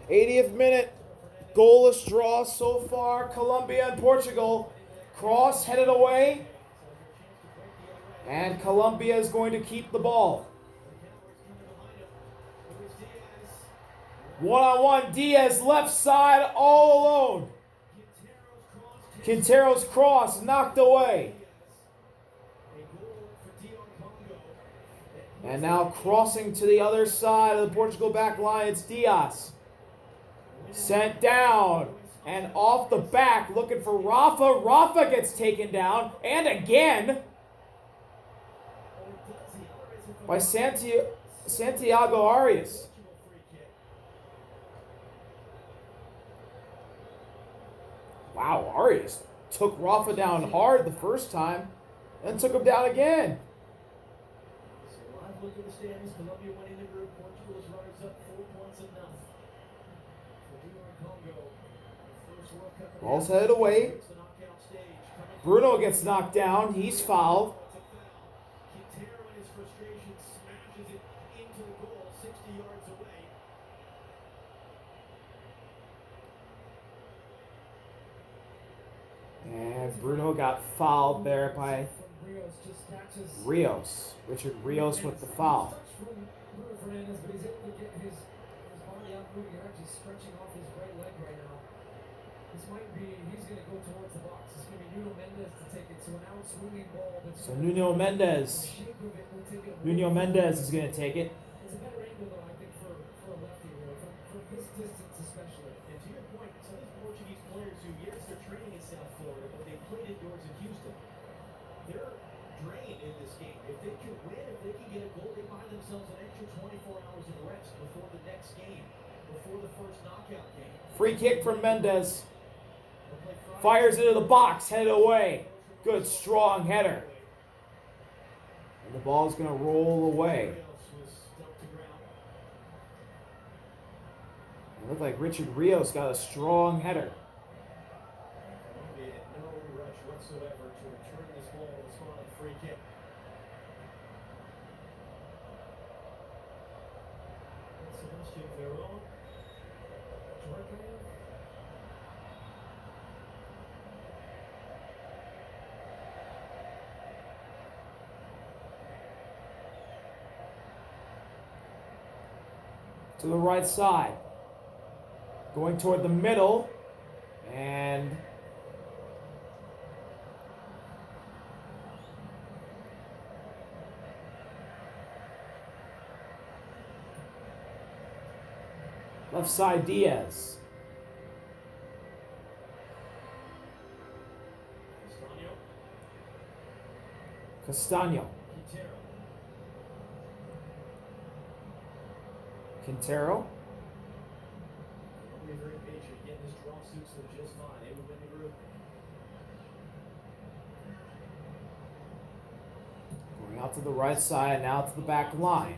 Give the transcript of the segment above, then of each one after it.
80th minute. Goalless draw so far. Colombia and Portugal. Cross headed away. And Colombia is going to keep the ball. One-on-one. Diaz left side all alone. Quintero's cross knocked away. And now crossing to the other side of the Portugal back line, it's Diaz. Sent down and off the back, looking for Rafa. Rafa gets taken down, and again by Santiago Arias. Wow, Arias took Rafa down hard the first time, and took him down again. Look at the standings. Colombia winning the group. Portugal is runners up 4 points enough. Ball's headed away. Bruno gets knocked down. He's fouled. Quintero in his frustration smashes it into the goal 60 yards away. And Bruno got fouled there by Rios. Richard Rios with the foul. Fernandez, but he's able to get his body out moving and actually stretching off his right leg right now. This might be, he's going to go towards the box. It's going to be Nuno Mendes to take it. So an out swinging ball. So Nuno Mendes is going to take it. It's a better angle, though, I think, for a lefty, from this distance especially. And to your point, some of these Portuguese players who, yes, they're training in South Florida, but they played indoors in Houston. They're drained in this game. If they can win, if they can get a goal, they buy themselves an extra 24 hours of rest before the next game, before the first knockout game. Free kick from Mendes. Fires into the box, headed away. Good, strong header. And the ball's going to roll away. It looked like Richard Rios got a strong header. No rush whatsoever to return this ball on the spot of free kick. Sebastian Veron. To the right side. Going toward the middle. And left side Diaz. Castaño. Quintero. Very patient. Again, this draw suits them just fine. They would win the group. Going out to the right side, now to the back line.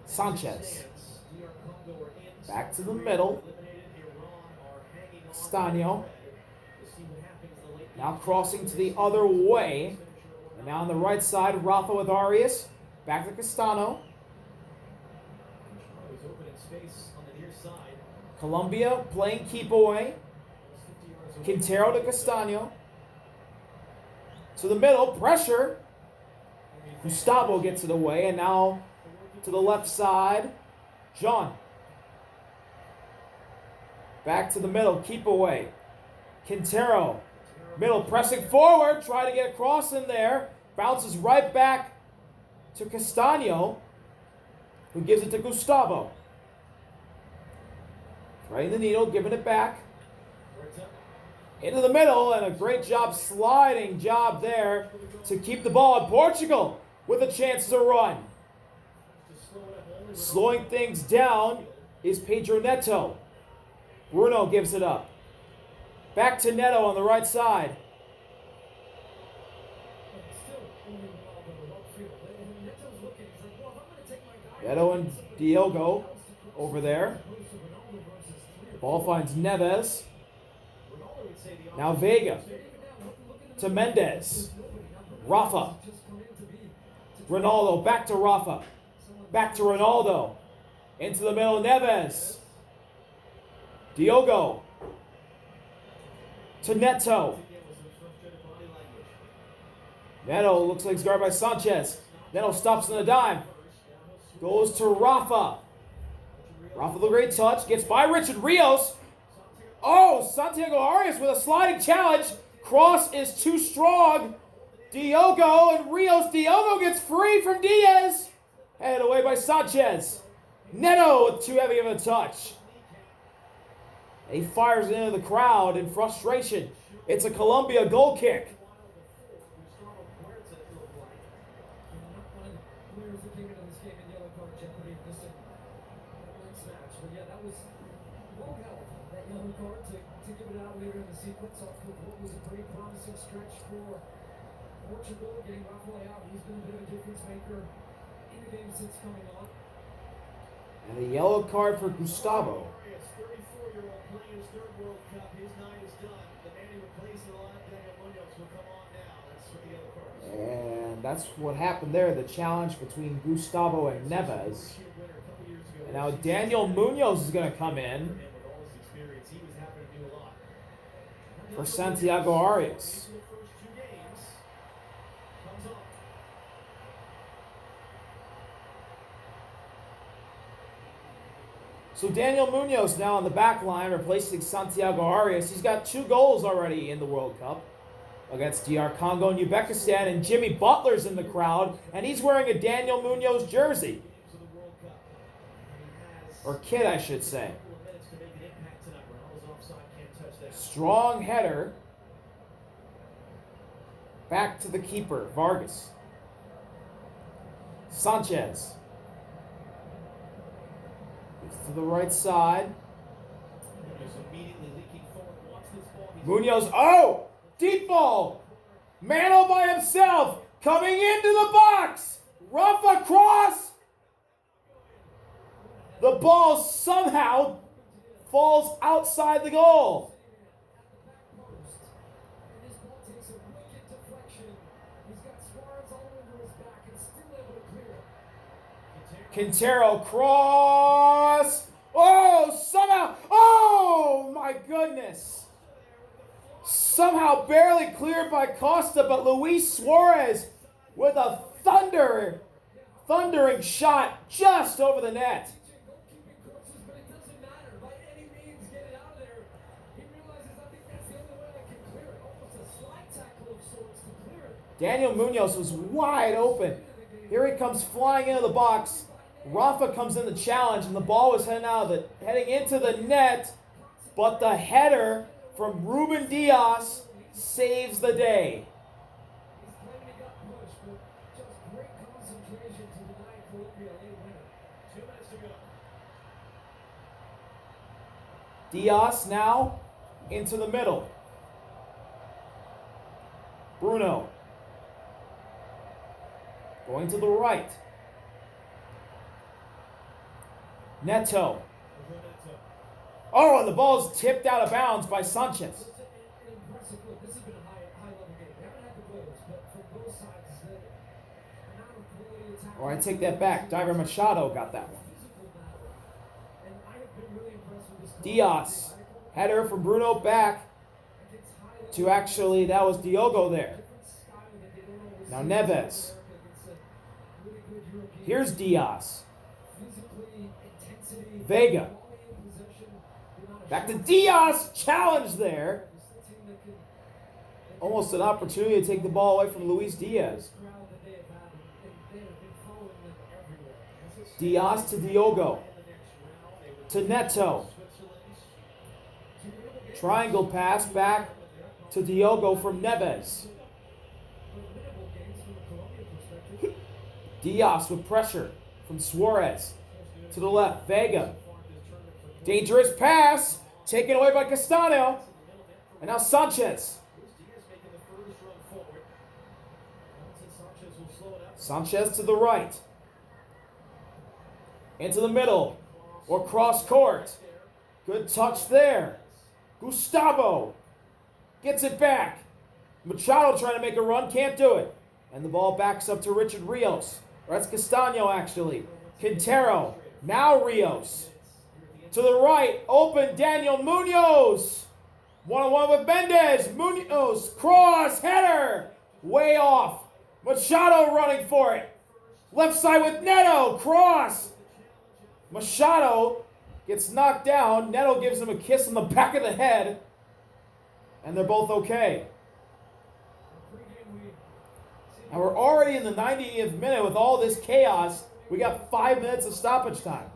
Sanchez. Back to the middle. Castaño. Now crossing to the other way. And now on the right side, Rafa with Arias. Back to Castaño. Colombia playing keep away. Quintero to Castaño. To the middle, pressure. Gustavo gets it away, and now to the left side, John. Back to the middle, keep away. Quintero, middle, pressing forward, try to get across in there. Bounces right back to Castaño, who gives it to Gustavo. Right in the needle, giving it back. Into the middle, and a great job, sliding job there to keep the ball. And Portugal with a chance to run. Slowing things down is Pedro Neto. Bruno gives it up. Back to Neto on the right side. Neto and Diogo over there. Ball finds Neves. Now Vega to Mendes. Rafa. Ronaldo back to Rafa. Back to Ronaldo. Into the middle, Neves. Diogo. To Neto. Neto looks like he's guarded by Sanchez. Neto stops on the dime. Goes to Rafa. Rafa the great touch. Gets by Richard Rios. Oh, Santiago Arias with a sliding challenge. Cross is too strong. Diogo and Rios. Diogo gets free from Diaz. Headed away by Sanchez. Neto with too heavy of a touch. He fires it into the crowd in frustration. It's a Colombia goal kick. To give it out later in the sequence off of what was a pretty promising stretch for Portugal, getting Rafael out. He's been a bit of a difference maker in the game since coming on. And a yellow card for Gustavo. 34-year-old playing his third World Cup. His night is done. The man who replaced the line, Daniel Munoz, will come on now. That's for the yellow cards. And that's what happened there. The challenge between Gustavo and Neves. And now Daniel Munoz is going to come in for Santiago Arias. So Daniel Munoz now on the back line replacing Santiago Arias. He's got 2 goals already in the World Cup against DR Congo and Uzbekistan. And Jimmy Butler's in the crowd, and he's wearing a Daniel Munoz jersey. Or kit, I should say. Strong header. Back to the keeper, Vargas. Sanchez. Gets to the right side. Munoz. Oh! Deep ball. Mano by himself. Coming into the box. Rafa cross. The ball somehow falls outside the goal. Quintero cross. Oh, somehow. Oh, my goodness. Somehow barely cleared by Costa, but Luis Suarez with a thundering shot just over the net. Daniel Munoz was wide open. Here he comes flying into the box. Rafa comes in the challenge, and the ball was heading into the net, but the header from Ruben Diaz saves the day. Diaz now into the middle. Bruno going to the right. Neto. Oh, and the ball's tipped out of bounds by Sanchez. Or I take that back. Diver Machado got that one. Diaz. Header from Bruno back to actually, that was Diogo there. Now Neves. Here's Diaz. Vega. Back to Diaz. Challenge there. Almost an opportunity to take the ball away from Luis Diaz. Diaz to Diogo. To Neto. Triangle pass back to Diogo from Neves. Diaz with pressure from Suarez. To the left, Vega. Dangerous pass. Taken away by Castano. And now Sanchez. Sanchez to the right. Into the middle. Or cross court. Good touch there. Gustavo gets it back. Machado trying to make a run. Can't do it. And the ball backs up to Richard Rios. Or that's Castano, actually. Quintero. Now Rios. To the right, open Daniel Munoz. One-on-one with Mendez. Munoz, cross, header. Way off. Machado running for it. Left side with Neto, cross. Machado gets knocked down. Neto gives him a kiss on the back of the head. And they're both okay. And we're already in the 90th minute with all this chaos. We got 5 minutes of stoppage time.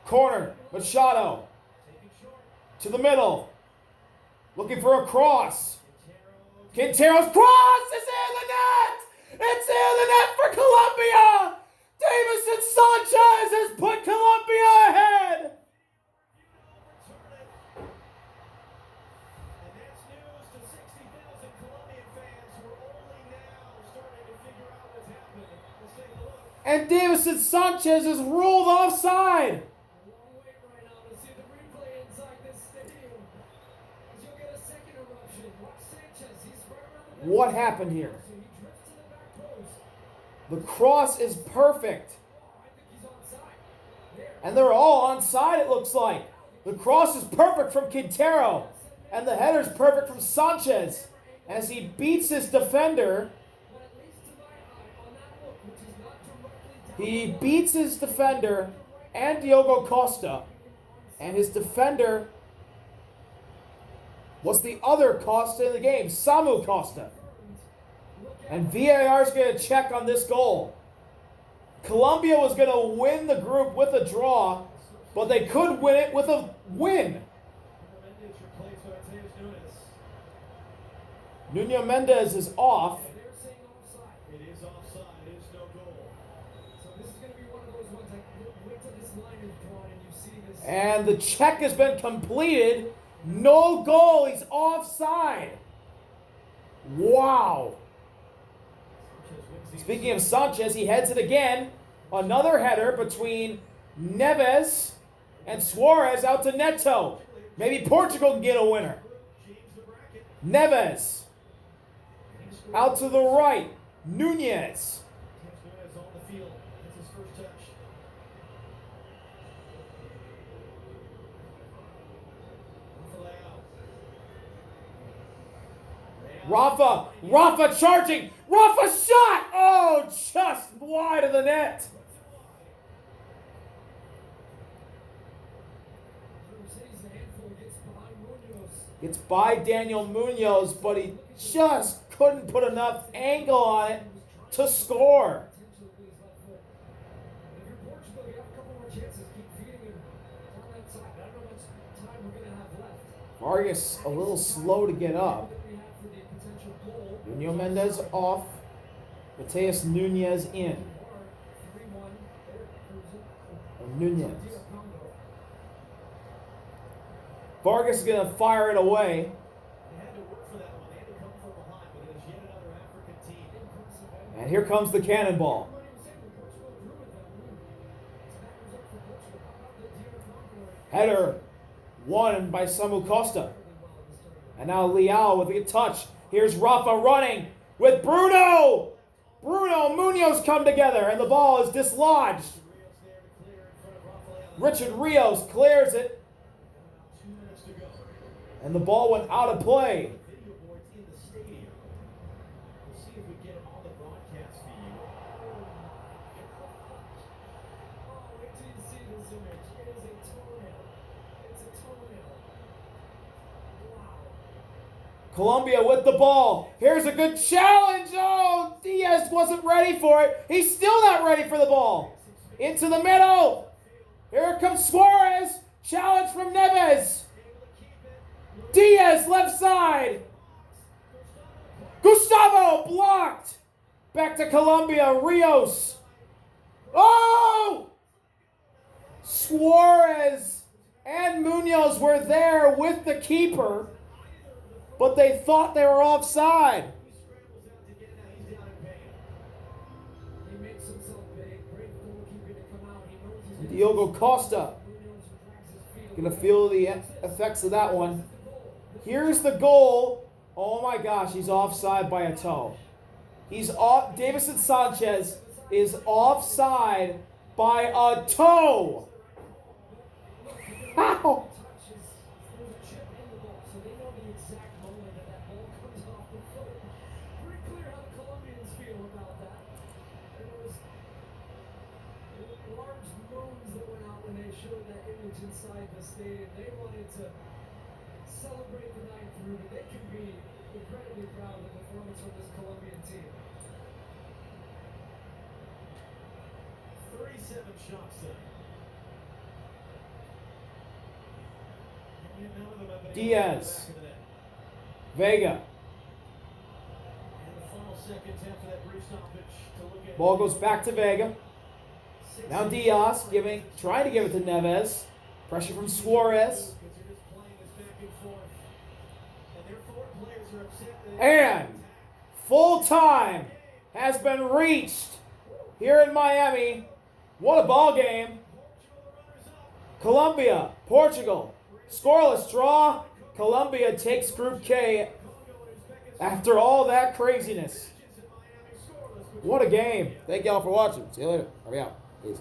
Corner, Machado. To the middle. Looking for a cross. Quintero's cross is in the net! It's in the net for Colombia! Davison Sanchez has put Colombia ahead! And that's news to 60,000 Colombian fans who are only now starting to figure out what's happened. Let's take a look. And Davison Sanchez is ruled offside! Long wait right now to see the replay inside this stadium. As you'll get a second eruption. Watch Sanchez. He's right around the What happened here? So he drifts to the back post. The cross is perfect. I think he's onside. There. And they're all onside, it looks like. The cross is perfect from Quintero. And the header's perfect from Sanchez. As he beats his defender. But at least to my eye, on that look, which is not directly down He beats his defender and Diogo Costa. And his defender was the other Costa in the game, Samu Costa. And VAR is going to check on this goal. Colombia was going to win the group with a draw, but they could win it with a win. Mendes replaced by Mateus Nunes. Nuno Mendes is off. they're saying offside. It is offside. It is no goal. So this is going to be one of those ones like wait till this line is drawn and you see this. And the check has been completed. No goal. He's offside. Wow. Sanchez wins the Speaking of Sanchez, he heads it again. Another header between Neves and Suarez out to Neto. Maybe Portugal can get a winner. James the bracket. Neves out to the right. Nunez. James Nunes on the field. That's his first touch. Rafa charging. Rafa shot. Oh, just wide of the net. Mercedes the handful gets behind Munoz. It's by Daniel Munoz, but he just couldn't put enough angle on it to score. Potentially with his left foot. If you're Portugal, you have a couple more chances. Keep feeding him on that side. I don't know how much time we're going to have left. Vargas a little slow to get up. That we have for the potential goal. Nuno Mendes off. Mateus Nunez in. 3-1. There, cruising. And Nunez. Dear Congo. Vargas is going to fire it away. They had to work for that one. They had to come from behind, but it is yet another African team. And here comes the cannonball. Header won by Samu Costa. And now Leao with a good touch. Here's Rafa running with Bruno. Bruno Munoz come together and the ball is dislodged. Rios there to clear in front of Rafael. Richard Rios clears it. 2 minutes to go. And the ball went out of play. Video boards in the stadium. We'll see if we get them on the broadcast feed. Oh, wait till you see this image. It is a toenail. It's a toenail. Wow. Colombia with the ball. Here's a good challenge. Oh, Diaz wasn't ready for it. He's still not ready for the ball. Into the middle. Here comes Suarez. Challenge from Neves. Diaz left side. Gustavo blocked. Back to Colombia. Rios. Oh! Suarez and Munoz were there with the keeper, but they thought they were offside. Scrambles out to get it out. He's down in pain. He makes himself big. Great goalkeeper to come out. He knows he's Diogo Costa Munoz drags his feet. gonna feel the effects of that one. Here's the goal. Oh my gosh, he's offside by a toe. He's off. Davison Sanchez is offside by a toe. How? Touches, there's a chip in the ball, so they know the exact moment that that ball comes off the foot. Pretty clear how the Colombians feel about that. There was large moans that went out when they showed that image inside the stadium. They wanted to celebrate the night through, but they can be incredibly proud of the performance from this Colombian team. 37 shots tonight. And yet none of them have been able to get Diaz. back in the net. Vega. And the final seconds after that brief stoppage to look at. Ball goes back to Vega. Now Diaz trying to give it to Neves. Pressure from Suarez. And full time has been reached here in Miami. What a ball game. Colombia, Portugal, scoreless draw. Colombia takes Group K after all that craziness. What a game. Thank y'all for watching. See you later. I'll be out. Peace.